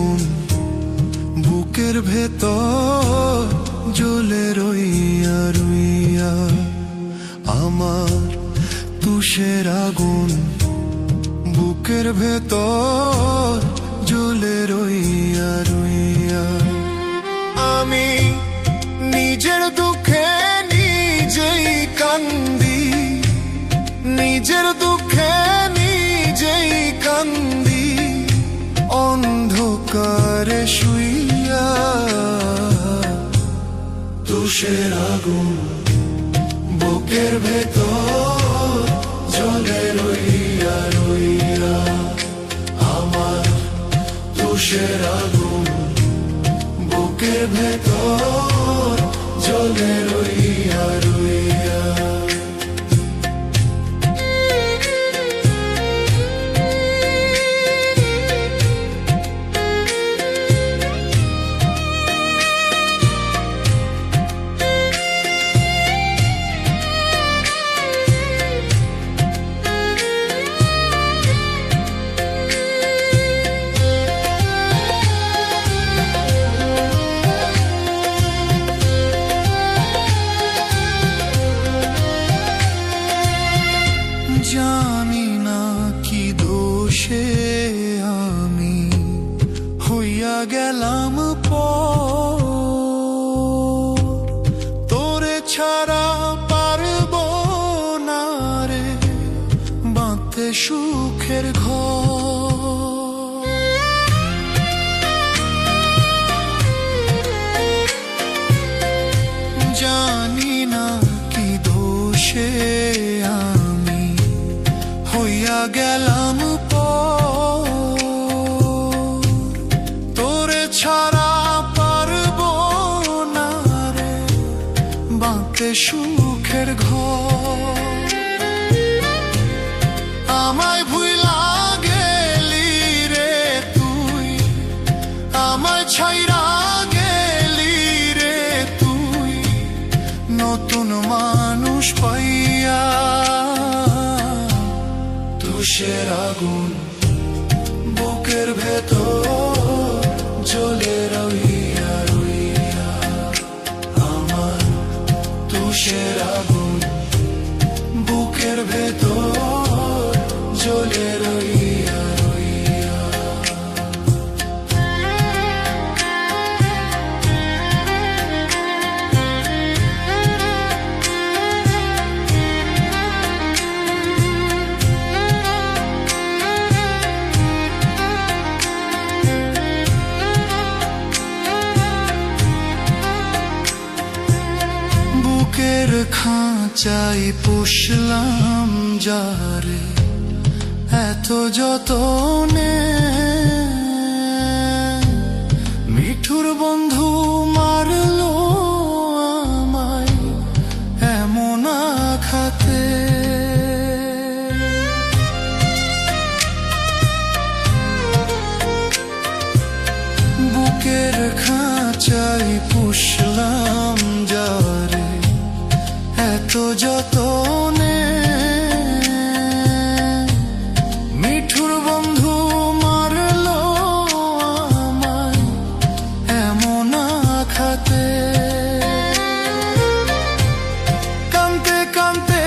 আগুন বুকের ভেতর জ্বলে রইয়া রইয়া, আমার তুষের আগুন বুকের ভেতর জ্বলে রইয়া রইয়া। আমি নিজের দুঃখে নিজেই কান্দি, নিজের দুঃখে নিজেই কান্দি, অন্ধকারে শুইয়া। তুষের আগুন বুকের ভেতর জ্বলে রইয়া রইয়া, আমার তুষের আগুন বুকের ভেতর জ্বলে রইয়া রইয়া। জানি না কি দোষে আমি হইয়া গেলাম তোরে ছাড়া পারব না রে বাঁধতে সুখের ঘর। জানি না কি দোষে হইয়া গেলাম তোরে ছাড়া পারব না রে বাঁধতে সুখের ঘর। আমায় ভুইলা গেলি রে তুই, আমায় ছাইরা গেলি রে তুই, নতুন মানুষ পাইয়া। তুষের আগুন বুকের ভেতর জ্বলে রইয়া রইয়া, আমার তুষের আগুন বুকের ভেতর জ্বলে রইয়া রইয়া। বুকের খাঁচাই পুষলাম যারে এত যতনে, মিঠুর বন্ধু মারলো আমায় এমন আঘাতে। বুকের খাঁচাই পুষলাম যারে এত যতনে, মিঠুর বন্ধু মারলো আমায় এমন আঘাতে। কানতে কানতে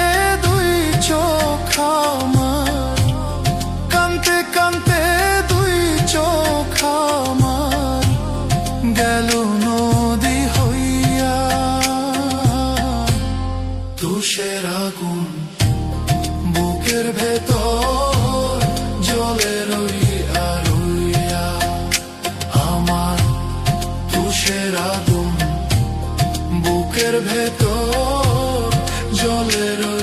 দুই চোখ আমার, কানতে কানতে দুই চোখ আমার গেল নদী হইয়া। তুষের আগুন বুকের ভেতর জ্বলে রইয়া রইয়া, আমার তুষের আগুন বুকের ভেতর জ্বলে রইয়া।